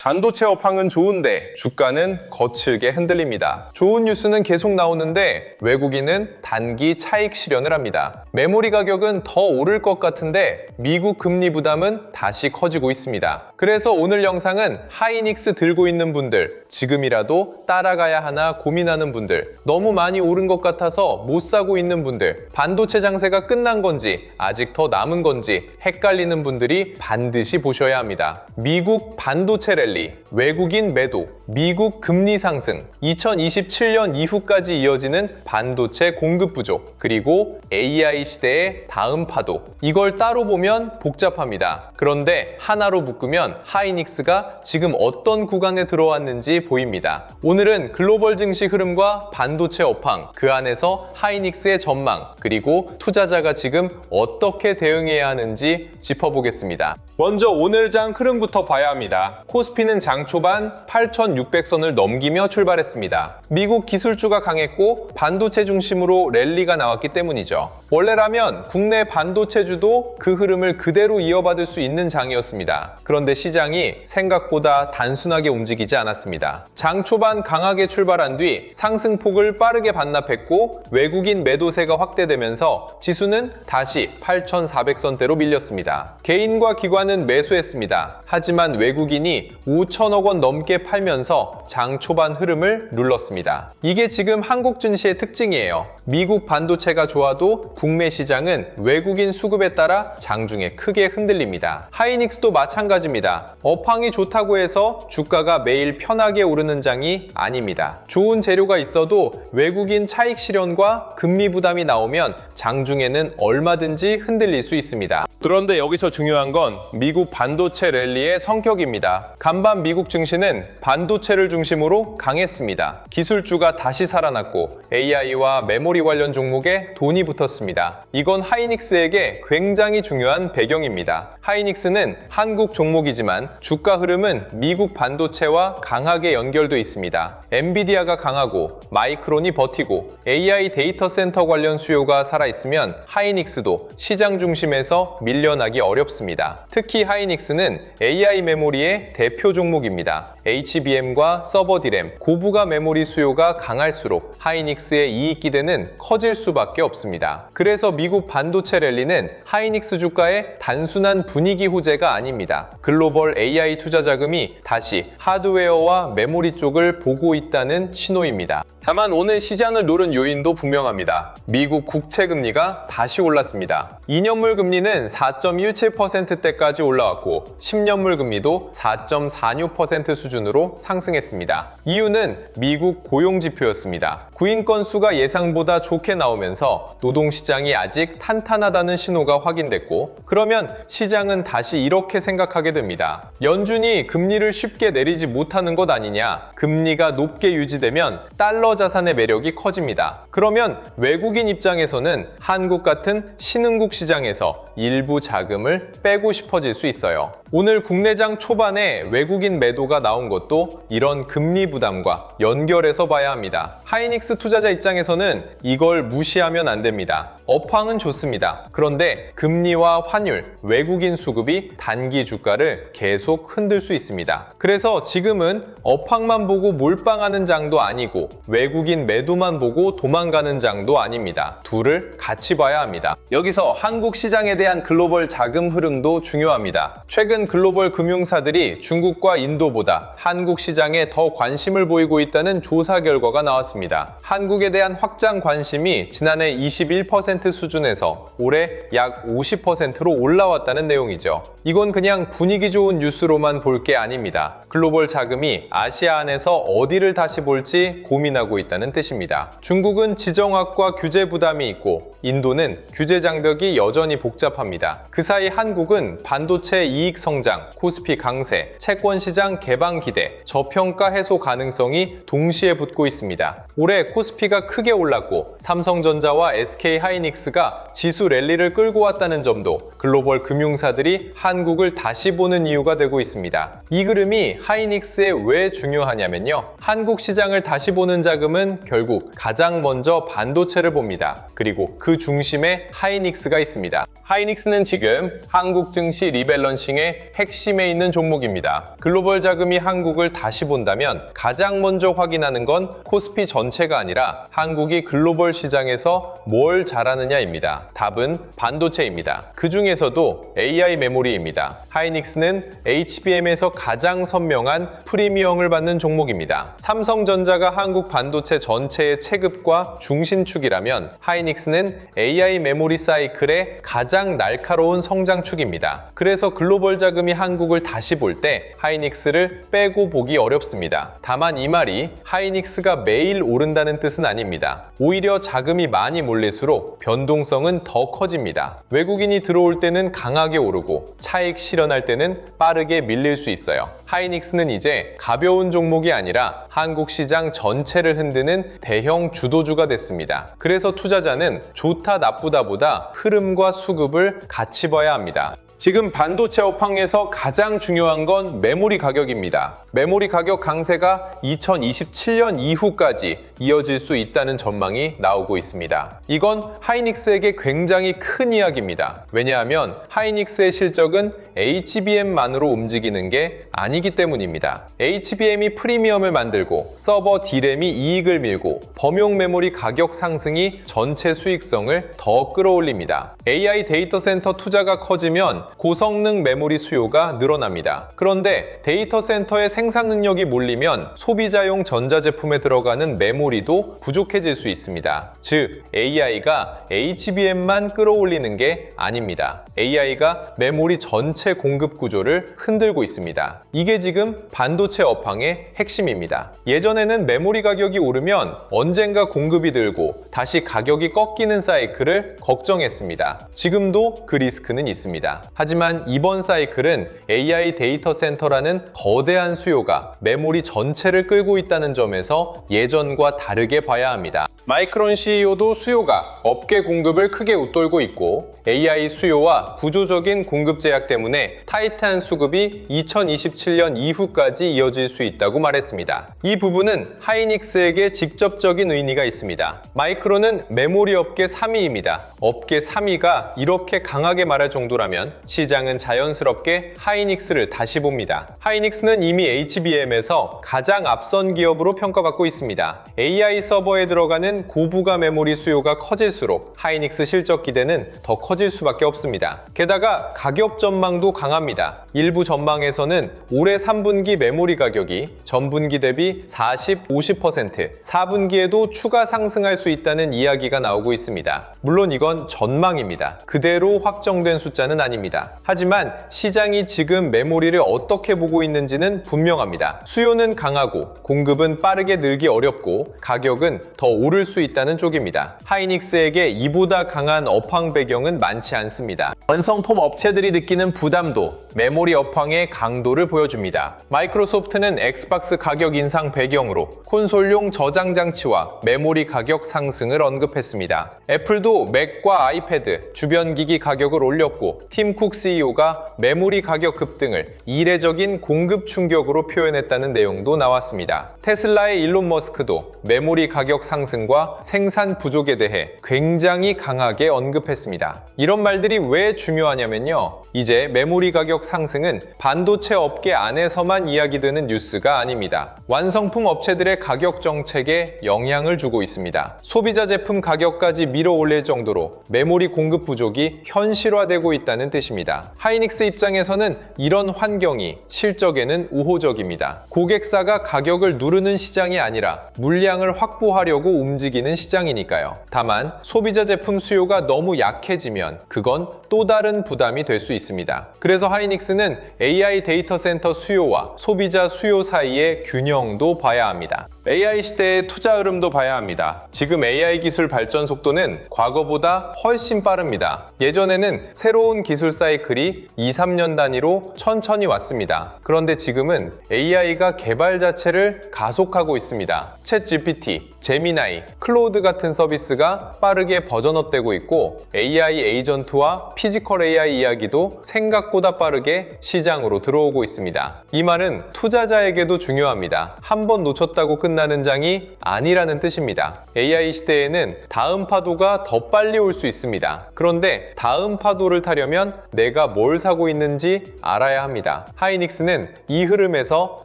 반도체 업황은 좋은데 주가는 거칠게 흔들립니다. 좋은 뉴스는 계속 나오는데 외국인은 단기 차익 실현을 합니다. 메모리 가격은 더 오를 것 같은데 미국 금리 부담은 다시 커지고 있습니다. 그래서 오늘 영상은 하이닉스 들고 있는 분들, 지금이라도 따라가야 하나 고민하는 분들, 너무 많이 오른 것 같아서 못 사고 있는 분들, 반도체 장세가 끝난 건지 아직 더 남은 건지 헷갈리는 분들이 반드시 보셔야 합니다. 미국 반도체 랠리, 외국인 매도, 미국 금리 상승, 2027년 이후까지 이어지는 반도체 공급 부족, 그리고 AI 시대의 다음 파도. 이걸 따로 보면 복잡합니다. 그런데 하나로 묶으면 하이닉스가 지금 어떤 구간에 들어왔는지 보입니다. 오늘은 글로벌 증시 흐름과 반도체 업황, 그 안에서 하이닉스의 전망, 그리고 투자자가 지금 어떻게 대응해야 하는지 짚어보겠습니다. 먼저 오늘 장 흐름부터 봐야 합니다. 코스피는 장 초반 8,600선을 넘기며 출발했습니다. 미국 기술주가 강했고 반도체 중심으로 랠리가 나왔기 때문이죠. 원래라면 국내 반도체주도 그 흐름을 그대로 이어받을 수 있는 장이었습니다. 그런데 시장이 생각보다 단순하게 움직이지 않았습니다. 장 초반 강하게 출발한 뒤 상승폭을 빠르게 반납했고 외국인 매도세가 확대되면서 지수는 다시 8,400선대로 밀렸습니다. 개인과 기관은 매수했습니다. 하지만 외국인이 5천억 원 넘게 팔면서 장 초반 흐름을 눌렀습니다. 이게 지금 한국 증시의 특징이에요. 미국 반도체가 좋아도 국내 시장은 외국인 수급에 따라 장중에 크게 흔들립니다. 하이닉스도 마찬가지입니다. 업황이 좋다고 해서 주가가 매일 편하게 오르는 장이 아닙니다. 좋은 재료가 있어도 외국인 차익 실현과 금리 부담이 나오면 장중에는 얼마든지 흔들릴 수 있습니다. 그런데 여기서 중요한 건 미국 반도체 랠리의 성격입니다. 간밤 미국 증시는 반도체를 중심으로 강했습니다. 기술주가 다시 살아났고 AI와 메모리 관련 종목에 돈이 붙었습니다. 이건 하이닉스에게 굉장히 중요한 배경입니다. 하이닉스는 한국 종목이지만 주가 흐름은 미국 반도체와 강하게 연결돼 있습니다. 엔비디아가 강하고 마이크론이 버티고 AI 데이터 센터 관련 수요가 살아있으면 하이닉스도 시장 중심에서 밀려나기 어렵습니다. 특히 하이닉스는 AI 메모리의 대표 종목입니다. HBM과 서버 디램, 고부가 메모리 수요가 강할수록 하이닉스의 이익 기대는 커질 수밖에 없습니다. 그래서 미국 반도체 랠리는 하이닉스 주가의 단순한 분위기 호재가 아닙니다. 글로벌 AI 투자 자금이 다시 하드웨어와 메모리 쪽을 보고 있다는 신호입니다. 다만 오늘 시장을 노린 요인도 분명합니다. 미국 국채 금리가 다시 올랐습니다. 2년물 금리는 4.17%대까지 올라왔고 10년물 금리도 4.46% 수준으로 상승했습니다. 이유는 미국 고용지표였습니다. 구인 건수가 예상보다 좋게 나오면서 노동시장이 아직 탄탄하다는 신호가 확인됐고, 그러면 시장은 다시 이렇게 생각하게 됩니다. 연준이 금리를 쉽게 내리지 못하는 것 아니냐, 금리가 높게 유지되면 달러 자산의 매력이 커집니다. 그러면 외국인 입장에서는 한국 같은 신흥국 시장에서 일부 자금을 빼고 싶어질 수 있어요. 오늘 국내장 초반에 외국인 매도가 나온 것도 이런 금리 부담과 연결해서 봐야 합니다. 하이닉스 투자자 입장에서는 이걸 무시하면 안 됩니다. 업황은 좋습니다. 그런데 금리와 환율, 외국인 수급이 단기 주가를 계속 흔들 수 있습니다. 그래서 지금은 업황만 보고 몰빵하는 장도 아니고 외국인 매도만 보고 도망가는 장도 아닙니다. 둘을 같이 봐야 합니다. 여기서 한국 시장에 대한 글로벌 자금 흐름도 중요합니다. 최근 글로벌 금융사들이 중국과 인도보다 한국 시장에 더 관심을 보이고 있다는 조사 결과가 나왔습니다. 한국에 대한 확장 관심이 지난해 21% 수준에서 올해 약 50%로 올라왔다는 내용이죠. 이건 그냥 분위기 좋은 뉴스로만 볼 게 아닙니다. 글로벌 자금이 아시아 안에서 어디를 다시 볼지 고민하고 있다는 뜻입니다. 중국은 지정학과 규제 부담이 있고 인도는 규제 장벽이 여전히 복잡합니다. 그 사이 한국은 반도체 이익 성장, 코스피 강세, 채권시장 개방 기대, 저평가 해소 가능성이 동시에 붙고 있습니다. 올해 코스피가 크게 올랐고 삼성전자와 SK하이닉스가 지수 랠리를 끌고 왔다는 점도 글로벌 금융사들이 한국을 다시 보는 이유가 되고 있습니다. 이 그림이 하이닉스에 왜 중요하냐면요, 한국 시장을 다시 보는 자금 자금은 결국 가장 먼저 반도체를 봅니다. 그리고 그 중심에 하이닉스가 있습니다. 하이닉스는 지금 한국 증시 리밸런싱의 핵심에 있는 종목입니다. 글로벌 자금이 한국을 다시 본다면 가장 먼저 확인하는 건 코스피 전체가 아니라 한국이 글로벌 시장에서 뭘 잘하느냐입니다. 답은 반도체입니다. 그 중에서도 AI 메모리입니다. 하이닉스는 HBM에서 가장 선명한 프리미엄을 받는 종목입니다. 삼성전자가 한국 반도체 전체의 체급과 중심축이라면 하이닉스는 AI 메모리 사이클의 가장 날카로운 성장축입니다. 그래서 글로벌 자금이 한국을 다시 볼 때 하이닉스를 빼고 보기 어렵습니다. 다만 이 말이 하이닉스가 매일 오른다는 뜻은 아닙니다. 오히려 자금이 많이 몰릴수록 변동성은 더 커집니다. 외국인이 들어올 때는 강하게 오르고 차익 실현할 때는 빠르게 밀릴 수 있어요. 하이닉스는 이제 가벼운 종목이 아니라 한국 시장 전체를 흔드는 대형 주도주가 됐습니다. 그래서 투자자는 좋다 나쁘다보다 흐름과 수급을 같이 봐야 합니다. 지금 반도체 업황에서 가장 중요한 건 메모리 가격입니다. 메모리 가격 강세가 2027년 이후까지 이어질 수 있다는 전망이 나오고 있습니다. 이건 하이닉스에게 굉장히 큰 이야기입니다. 왜냐하면 하이닉스의 실적은 HBM만으로 움직이는 게 아니기 때문입니다. HBM이 프리미엄을 만들고 서버 D램이 이익을 밀고 범용 메모리 가격 상승이 전체 수익성을 더 끌어올립니다. AI 데이터 센터 투자가 커지면 고성능 메모리 수요가 늘어납니다. 그런데 데이터 센터의 생산 능력이 몰리면 소비자용 전자제품에 들어가는 메모리도 부족해질 수 있습니다. 즉, AI가 HBM만 끌어올리는 게 아닙니다. AI가 메모리 전체 공급 구조를 흔들고 있습니다. 이게 지금 반도체 업황의 핵심입니다. 예전에는 메모리 가격이 오르면 언젠가 공급이 늘고 다시 가격이 꺾이는 사이클을 걱정했습니다. 지금도 그 리스크는 있습니다. 하지만 이번 사이클은 AI 데이터 센터라는 거대한 수요가 메모리 전체를 끌고 있다는 점에서 예전과 다르게 봐야 합니다. 마이크론 CEO도 수요가 업계 공급을 크게 웃돌고 있고 AI 수요와 구조적인 공급 제약 때문에 타이트한 수급이 2027년 이후까지 이어질 수 있다고 말했습니다. 이 부분은 하이닉스에게 직접적인 의미가 있습니다. 마이크론은 메모리 업계 3위입니다. 업계 3위가 이렇게 강하게 말할 정도라면 시장은 자연스럽게 하이닉스를 다시 봅니다. 하이닉스는 이미 HBM에서 가장 앞선 기업으로 평가받고 있습니다. AI 서버에 들어가는 고부가 메모리 수요가 커질수록 하이닉스 실적 기대는 더 커질 수밖에 없습니다. 게다가 가격 전망도 강합니다. 일부 전망에서는 올해 3분기 메모리 가격이 전분기 대비 40, 50%, 4분기에도 추가 상승할 수 있다는 이야기가 나오고 있습니다. 물론 이건 전망입니다. 그대로 확정된 숫자는 아닙니다. 하지만 시장이 지금 메모리를 어떻게 보고 있는지는 분명합니다. 수요는 강하고 공급은 빠르게 늘기 어렵고 가격은 더 오를 수 있다는 쪽입니다. 하이닉스에게 이보다 강한 업황 배경은 많지 않습니다. 완성품 업체들이 느끼는 부담도 메모리 업황의 강도를 보여줍니다. 마이크로소프트는 엑스박스 가격 인상 배경으로 콘솔용 저장 장치와 메모리 가격 상승을 언급했습니다. 애플도 맥과 아이패드, 주변 기기 가격을 올렸고 팀쿡 CEO가 메모리 가격 급등을 이례적인 공급 충격으로 표현했다는 내용도 나왔습니다. 테슬라의 일론 머스크도 메모리 가격 상승과 생산 부족에 대해 굉장히 강하게 언급했습니다. 이런 말들이 왜 중요하냐면요. 이제 메모리 가격 상승은 반도체 업계 안에서만 이야기되는 뉴스가 아닙니다. 완성품 업체들의 가격 정책에 영향을 주고 있습니다. 소비자 제품 가격까지 밀어올릴 정도로 메모리 공급 부족이 현실화되고 있다는 뜻입니다. 하이닉스 입장에서는 이런 환경이 실적에는 우호적입니다. 고객사가 가격을 누르는 시장이 아니라 물량을 확보하려고 움직이는 시장이니까요. 다만 소비자 제품 수요가 너무 약해지면 그건 또 다른 부담이 될 수 있습니다. 그래서 하이닉스는 AI 데이터 센터 수요와 소비자 수요 사이의 균형도 봐야 합니다. AI 시대의 투자 흐름도 봐야 합니다. 지금 AI 기술 발전 속도는 과거보다 훨씬 빠릅니다. 예전에는 새로운 기술 사이클이 2, 3년 단위로 천천히 왔습니다. 그런데 지금은 AI가 개발 자체를 가속하고 있습니다. 챗 GPT, 제미나이, 클로우드 같은 서비스가 빠르게 버전업되고 있고 AI 에이전트와 피지컬 AI 이야기도 생각보다 빠르게 시장으로 들어오고 있습니다. 이 말은 투자자에게도 중요합니다. 한 번 놓쳤다고 끝나는 끝나는 장이 아니라는 뜻입니다. AI 시대에는 다음 파도가 더 빨리 올 수 있습니다. 그런데 다음 파도를 타려면 내가 뭘 사고 있는지 알아야 합니다. 하이닉스는 이 흐름에서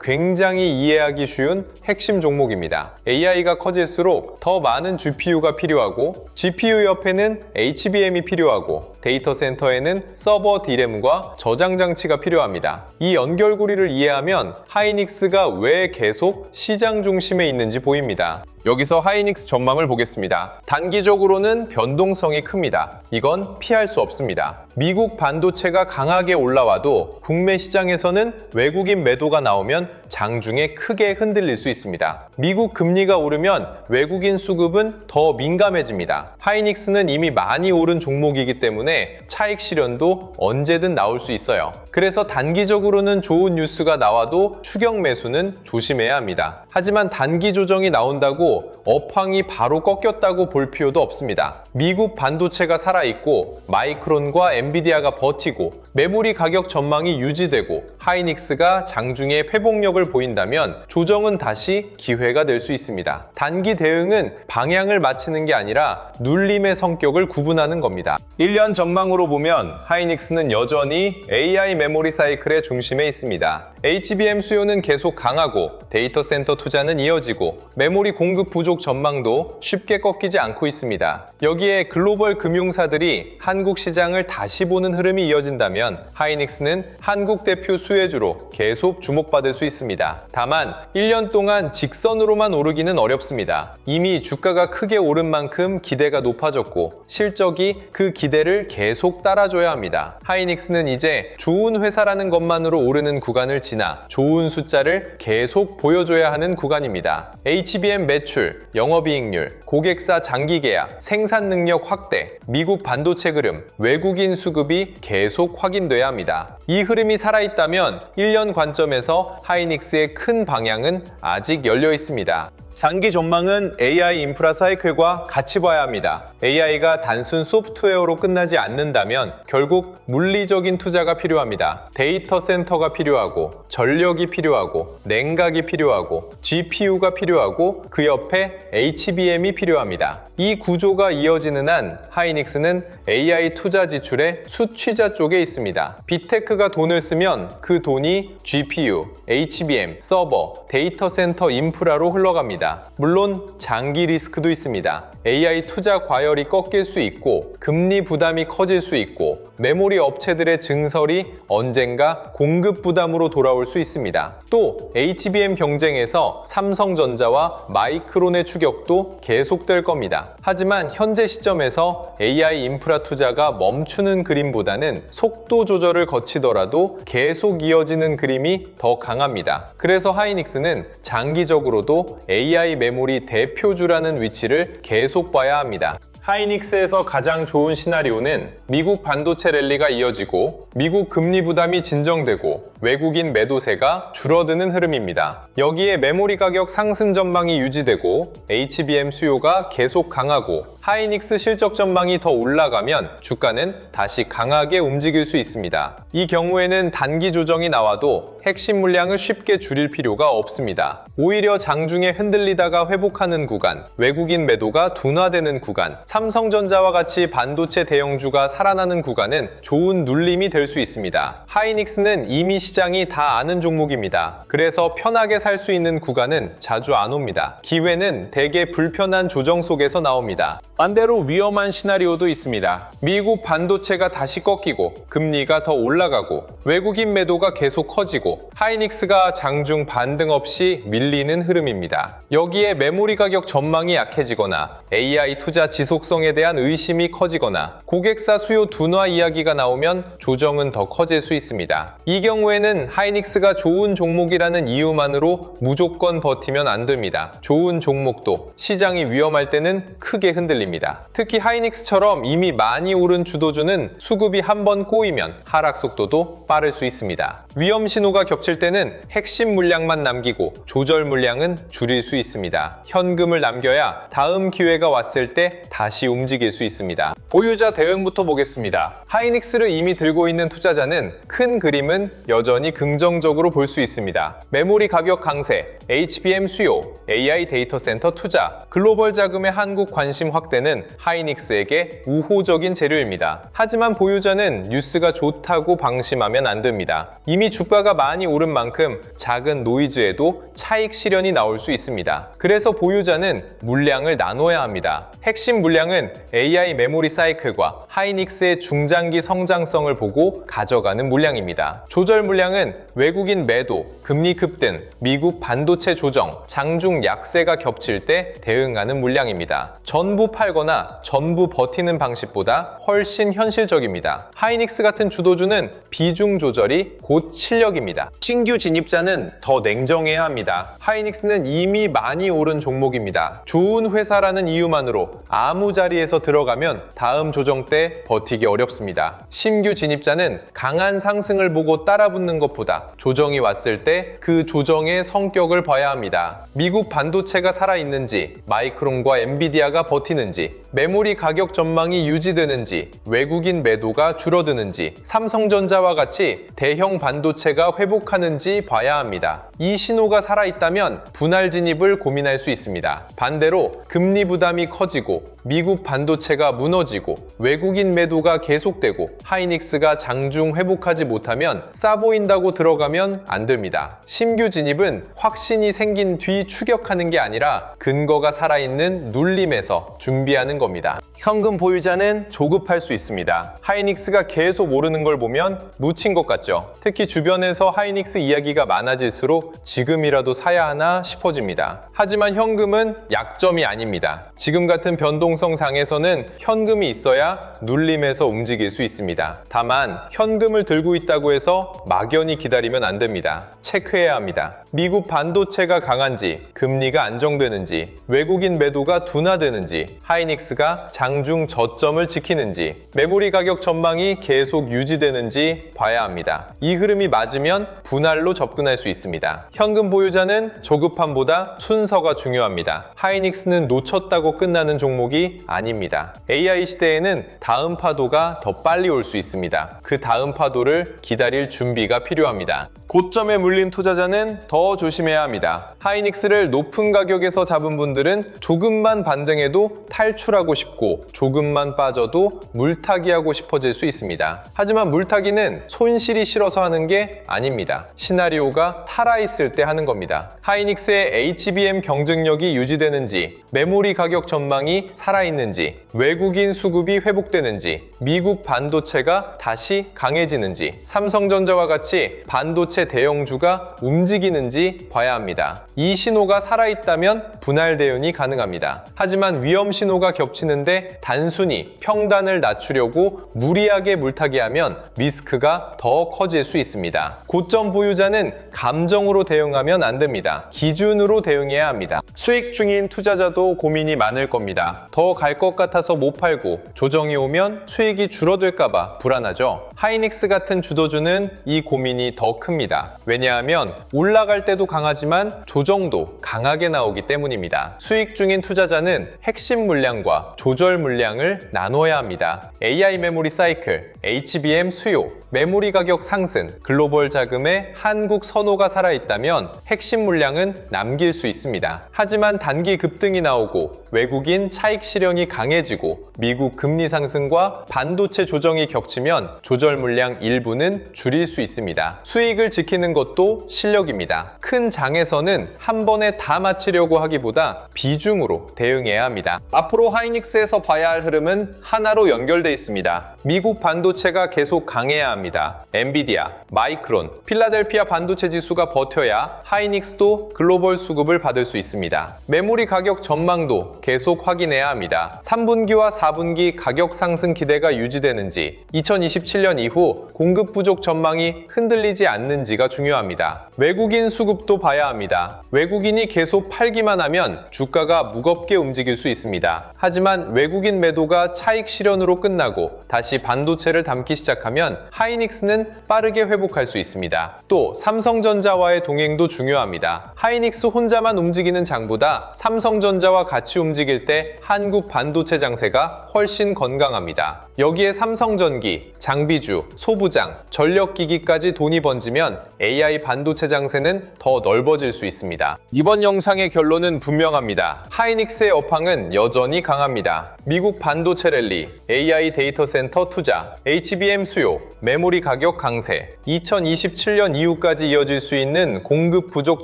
굉장히 이해하기 쉬운 핵심 종목입니다. AI가 커질수록 더 많은 GPU가 필요하고 GPU 옆에는 HBM이 필요하고 데이터 센터에는 서버 D램과 저장 장치가 필요합니다. 이 연결고리를 이해하면 하이닉스가 왜 계속 시장 중심에 있는지 보입니다. 여기서 하이닉스 전망을 보겠습니다. 단기적으로는 변동성이 큽니다. 이건 피할 수 없습니다. 미국 반도체가 강하게 올라와도 국내 시장에서는 외국인 매도가 나오면 장중에 크게 흔들릴 수 있습니다. 미국 금리가 오르면 외국인 수급은 더 민감해집니다. 하이닉스는 이미 많이 오른 종목이기 때문에 차익 실현도 언제든 나올 수 있어요. 그래서 단기적으로는 좋은 뉴스가 나와도 추격 매수는 조심해야 합니다. 하지만 단기 조정이 나온다고 업황이 바로 꺾였다고 볼 필요도 없습니다. 미국 반도체가 살아있고 마이크론과 엔비디아가 버티고 메모리 가격 전망이 유지되고 하이닉스가 장중에 회복력을 보인다면 조정은 다시 기회가 될 수 있습니다. 단기 대응은 방향을 맞추는 게 아니라 눌림의 성격을 구분하는 겁니다. 1년 전망으로 보면 하이닉스는 여전히 AI 메모리 사이클의 중심에 있습니다. HBM 수요는 계속 강하고 데이터 센터 투자는 이어지고 메모리 공급 부족 전망도 쉽게 꺾이지 않고 있습니다. 여기에 글로벌 금융사들이 한국 시장을 다시 보는 흐름이 이어진다면 하이닉스는 한국 대표 수혜주로 계속 주목받을 수 있습니다. 다만 1년 동안 직선으로만 오르기는 어렵습니다. 이미 주가가 크게 오른 만큼 기대가 높아졌고 실적이 그 기대를 계속 따라줘야 합니다. 하이닉스는 이제 좋은 회사라는 것만으로 오르는 구간을 지나 좋은 숫자를 계속 보여줘야 하는 구간입니다. HBM 매출, 영업이익률, 고객사 장기 계약, 생산 능력 확대, 미국 반도체 흐름, 외국인 수급이 계속 확인돼야 합니다. 이 흐름이 살아있다면 1년 관점에서 하이닉스의 큰 방향은 아직 열려 있습니다. 장기 전망은 AI 인프라 사이클과 같이 봐야 합니다. AI가 단순 소프트웨어로 끝나지 않는다면 결국 물리적인 투자가 필요합니다. 데이터 센터가 필요하고 전력이 필요하고 냉각이 필요하고 GPU가 필요하고 그 옆에 HBM이 필요합니다. 이 구조가 이어지는 한 하이닉스는 AI 투자 지출의 수취자 쪽에 있습니다. 빅테크가 돈을 쓰면 그 돈이 GPU, HBM, 서버, 데이터 센터 인프라로 흘러갑니다. 물론 장기 리스크도 있습니다. AI 투자 과열이 꺾일 수 있고 금리 부담이 커질 수 있고 메모리 업체들의 증설이 언젠가 공급 부담으로 돌아올 수 있습니다. 또 HBM 경쟁에서 삼성전자와 마이크론의 추격도 계속될 겁니다. 하지만 현재 시점에서 AI 인프라 투자가 멈추는 그림보다는 속도 조절을 거치더라도 계속 이어지는 그림이 더 강합니다. 그래서 하이닉스는 장기적으로도 AI 메모리 대표주라는 위치를 계속 봐야 합니다. 하이닉스에서 가장 좋은 시나리오는 미국 반도체 랠리가 이어지고 미국 금리 부담이 진정되고 외국인 매도세가 줄어드는 흐름입니다. 여기에 메모리 가격 상승 전망이 유지되고 HBM 수요가 계속 강하고 하이닉스 실적 전망이 더 올라가면 주가는 다시 강하게 움직일 수 있습니다. 이 경우에는 단기 조정이 나와도 핵심 물량을 쉽게 줄일 필요가 없습니다. 오히려 장중에 흔들리다가 회복하는 구간, 외국인 매도가 둔화되는 구간, 삼성전자와 같이 반도체 대형주가 살아나는 구간은 좋은 눌림이 될 수 있습니다. 하이닉스는 이미 시장이 다 아는 종목입니다. 그래서 편하게 살 수 있는 구간은 자주 안 옵니다. 기회는 대개 불편한 조정 속에서 나옵니다. 반대로 위험한 시나리오도 있습니다. 미국 반도체가 다시 꺾이고 금리가 더 올라가고 외국인 매도가 계속 커지고 하이닉스가 장중 반등 없이 밀리는 흐름입니다. 여기에 메모리 가격 전망이 약해지거나 AI 투자 지속성에 대한 의심이 커지거나 고객사 수요 둔화 이야기가 나오면 조정은 더 커질 수 있습니다. 이 경우에는 하이닉스가 좋은 종목이라는 이유만으로 무조건 버티면 안 됩니다. 좋은 종목도 시장이 위험할 때는 크게 흔들립니다. 흔들립니다. 특히 하이닉스처럼 이미 많이 오른 주도주는 수급이 한번 꼬이면 하락 속도도 빠를 수 있습니다. 위험 신호가 겹칠 때는 핵심 물량만 남기고 조절 물량은 줄일 수 있습니다. 현금을 남겨야 다음 기회가 왔을 때 다시 움직일 수 있습니다. 보유자 대응부터 보겠습니다. 하이닉스를 이미 들고 있는 투자자는 큰 그림은 여전히 긍정적으로 볼 수 있습니다. 메모리 가격 강세, HBM 수요, AI 데이터 센터 투자, 글로벌 자금의 한국 관심 확대는 하이닉스에게 우호적인 재료입니다. 하지만 보유자는 뉴스가 좋다고 방심하면 안 됩니다. 이미 주가가 많이 오른 만큼 작은 노이즈에도 차익 실현이 나올 수 있습니다. 그래서 보유자는 물량을 나눠야 합니다. 핵심 물량은 AI 메모리 사이클과 하이닉스의 중장기 성장성을 보고 가져가는 물량입니다. 조절 물량은 외국인 매도, 금리 급등, 미국 반도체 조정, 장중 약세가 겹칠 때 대응하는 물량입니다. 전부 팔거나 전부 버티는 방식보다 훨씬 현실적입니다. 하이닉스 같은 주도주는 비중 조절이 곧 실력입니다. 신규 진입자는 더 냉정해야 합니다. 하이닉스는 이미 많이 오른 종목입니다. 좋은 회사라는 이유만으로 아무 자리에서 들어가면 다음 조정 때 버티기 어렵습니다. 신규 진입자는 강한 상승을 보고 따라붙는 것보다 조정이 왔을 때 그 조정의 성격을 봐야 합니다. 미국 반도체가 살아있는지, 마이크론과 엔비디아가 버티는지, 메모리 가격 전망이 유지되는지, 외국인 매도가 줄어드는지, 삼성전자와 같이 대형 반도체가 회복하는지 봐야 합니다. 이 신호가 살아있다면 분할 진입을 고민할 수 있습니다. 반대로 금리 부담이 커지고 미국 반도체가 무너지고 외국인 매도가 계속되고 하이닉스가 장중 회복하지 못하면 싸 보인다고 들어가면 안 됩니다. 신규 진입은 확신이 생긴 뒤 추격하는 게 아니라 근거가 살아있는 눌림에서 준비하는 겁니다. 현금 보유자는 조급할 수 있습니다. 하이닉스가 계속 오르는 걸 보면 묻힌 것 같죠? 특히 주변에서 하이닉스 이야기가 많아질수록 지금이라도 사야 하나 싶어집니다. 하지만 현금은 약점이 아닙니다. 지금 같은 변동성 상에서는 현금이 있어야 눌림에서 움직일 수 있습니다. 다만 현금을 들고 있다고 해서 막연히 기다리면 안 됩니다. 체크해야 합니다. 미국 반도체가 강한지, 금리가 안정되는지, 외국인 매도가 둔화되는지, 하이닉스가 장중 저점을 지키는지, 메모리 가격 전망이 계속 유지되는지 봐야 합니다. 이 흐름이 맞으면 분할로 접근할 수 있습니다. 현금 보유자는 조급함보다 순서가 중요합니다. 하이닉스는 놓쳤다고 끝나는 종목이 아닙니다. AI 시대에는 다음 파도가 더 빨리 올 수 있습니다. 그 다음 파도를 기다릴 준비가 필요합니다. 고점에 물린 투자자는 더 조심해야 합니다. 하이닉스를 높은 가격에서 잡은 분들은 조금만 반등해도 탈출하고 싶고 조금만 빠져도 물타기 하고 싶어질 수 있습니다. 하지만 물타기는 손실이 싫어서 하는 게 아닙니다. 시나리오가 살아있을 때 하는 겁니다. 하이닉스의 HBM 경쟁력이 유지되는지, 메모리 가격 전망이 살아있는지, 외국인 수급이 회복되는지, 미국 반도체가 다시 강해지는지, 삼성전자와 같이 반도체 대형주가 움직이는지 봐야 합니다. 이 신호가 살아있다면 분할 대응이 가능합니다. 하지만 위험 신호가 겹치는데 단순히 평단을 낮추려고 무리하게 물타기하면 리스크가 더 커질 수 있습니다. 고점 보유자는 감정으로 대응하면 안 됩니다. 기준으로 대응해야 합니다. 수익 중인 투자자도 고민이 많을 겁니다. 더 갈 것 같아서 못 팔고 조정이 오면 수익이 줄어들까봐 불안하죠. 하이닉스 같은 주도주는 이 고민이 더 큽니다. 왜냐하면 올라갈 때도 강하지만 조정도 강하게 나오기 때문입니다. 수익 중인 투자자는 핵심 물량과 조절 물량을 나눠야 합니다. AI 메모리 사이클, HBM 수요, 메모리 가격 상승, 글로벌 자금의 한국 선호가 살아있다면 핵심 물량은 남길 수 있습니다. 하지만 단기 급등이 나오고 외국인 차익 실현이 강해지고 미국 금리 상승과 반도체 조정이 겹치면 조절 물량 일부는 줄일 수 있습니다. 수익을 지키는 것도 실력입니다. 큰 장에서는 한 번에 다 마치려고 하기보다 비중으로 대응해야 합니다. 앞으로 하이닉스에서 봐야 할 흐름은 하나로 연결되어 있습니다. 미국 반도체가 계속 강해야 합니다. 엔비디아, 마이크론, 필라델피아 반도체 지수가 버텨야 하이닉스도 글로벌 수급을 받을 수 있습니다. 메모리 가격 전망도 계속 확인해야 합니다. 3분기와 4분기 가격 상승 기대가 유지되는지, 2027년 2027년 이후 공급 부족 전망이 흔들리지 않는지가 중요합니다. 외국인 수급도 봐야 합니다. 외국인이 계속 팔기만 하면 주가가 무겁게 움직일 수 있습니다. 하지만 외국인 매도가 차익 실현으로 끝나고 다시 반도체를 담기 시작하면 하이닉스는 빠르게 회복할 수 있습니다. 또 삼성전자와의 동행도 중요합니다. 하이닉스 혼자만 움직이는 장보다 삼성전자와 같이 움직일 때 한국 반도체 장세가 훨씬 건강합니다. 여기에 삼성전기, 장비주, 소부장, 전력기기까지 돈이 번지면 AI 반도체 장세는 더 넓어질 수 있습니다. 이번 영상의 결론은 분명합니다. 하이닉스의 업황은 여전히 강합니다. 미국 반도체 랠리, AI 데이터 센터 투자, HBM 수요, 메모리 가격 강세, 2027년 이후까지 이어질 수 있는 공급 부족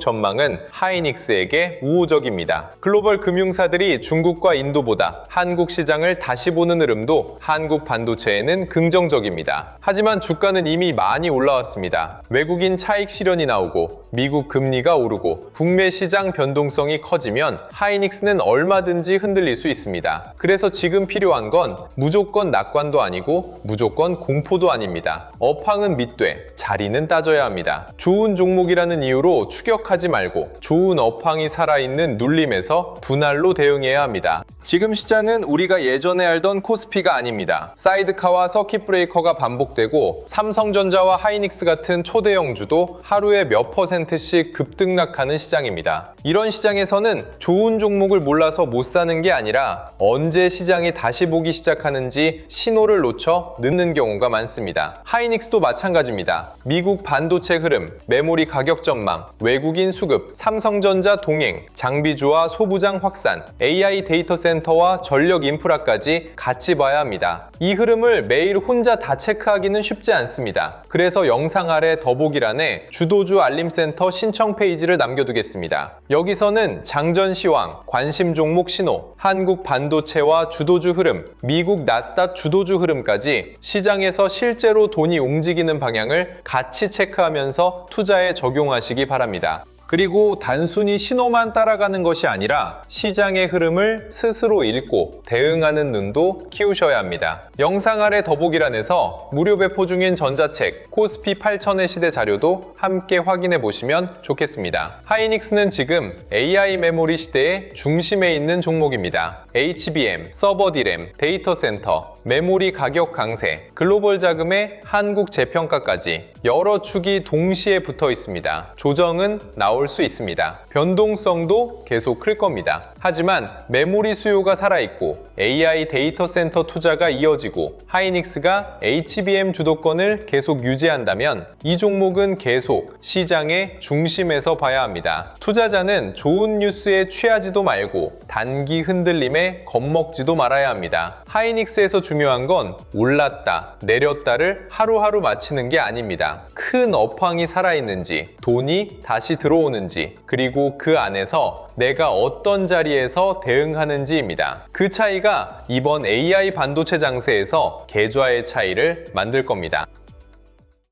전망은 하이닉스에게 우호적입니다. 글로벌 금융사들이 중국과 인도보다 한국 시장을 다시 보는 흐름도 한국 반도체에는 긍정적입니다. 하지만 주가는 이미 많이 올라왔습니다. 외국인 차익 실현이 나오고 미국 금리가 오르고 북미 시장 변동성이 커지면 하이닉스는 얼마든지 흔들릴 수 있습니다. 그래서 지금 필요한 건 무조건 낙관도 아니고 무조건 공포도 아닙니다. 업황은 밑돼 자리는 따져야 합니다. 좋은 종목이라는 이유로 추격하지 말고 좋은 업황이 살아있는 눌림에서 분할로 대응해야 합니다. 지금 시장은 우리가 예전에 알던 코스피가 아닙니다. 사이드카와 서킷 브레이커가 반복되고 삼성전자와 하이닉스 같은 초대형주도 하루에 몇 %씩 급등락하는 시장입니다. 이런 시장에서는 좋은 종목을 몰라서 못 사는 게 아니라 언제 시장이 다시 보기 시작하는지 신호를 놓쳐 늦는 경우가 많습니다. 하이닉스도 마찬가지입니다. 미국 반도체 흐름, 메모리 가격 전망, 외국인 수급, 삼성전자 동행, 장비주와 소부장 확산, AI 데이터 센터와 전력 인프라까지 같이 봐야 합니다. 이 흐름을 매일 혼자 다 체크하기는 쉽지 않습니다. 그래서 영상 아래 더보기란에 주도주 알림센터 신청 페이지를 남겨두겠습니다. 여기서는 장전 시황, 관심 종목 신호, 한국 반도체와 주도주 흐름, 미국 나스닥 주도주 흐름까지 시장에서 실제로 돈이 움직이는 방향을 같이 체크하면서 투자에 적용하시기 바랍니다. 그리고 단순히 신호만 따라가는 것이 아니라 시장의 흐름을 스스로 읽고 대응하는 눈도 키우셔야 합니다. 영상 아래 더보기란에서 무료 배포 중인 전자책 코스피 8000의 시대 자료도 함께 확인해 보시면 좋겠습니다. 하이닉스는 지금 AI 메모리 시대의 중심에 있는 종목입니다. HBM, 서버 디램, 데이터 센터, 메모리 가격 강세, 글로벌 자금의 한국 재평가까지 여러 축이 동시에 붙어 있습니다. 조정은 나올 수 있습니다. 변동성도 계속 클 겁니다. 하지만 메모리 수요가 살아있고 AI 데이터 센터 투자가 이어지고 하이닉스가 HBM 주도권을 계속 유지한다면 이 종목은 계속 시장의 중심에서 봐야 합니다. 투자자는 좋은 뉴스에 취하지도 말고 단기 흔들림에 겁먹지도 말아야 합니다. 하이닉스에서 중요한 건 올랐다, 내렸다를 하루하루 맞히는 게 아닙니다. 큰 업황이 살아있는지, 돈이 다시 들어오는지, 그리고 그 안에서 내가 어떤 자리에서 대응하는지입니다. 그 차이가 이번 AI 반도체 장세에서 계좌의 차이를 만들 겁니다.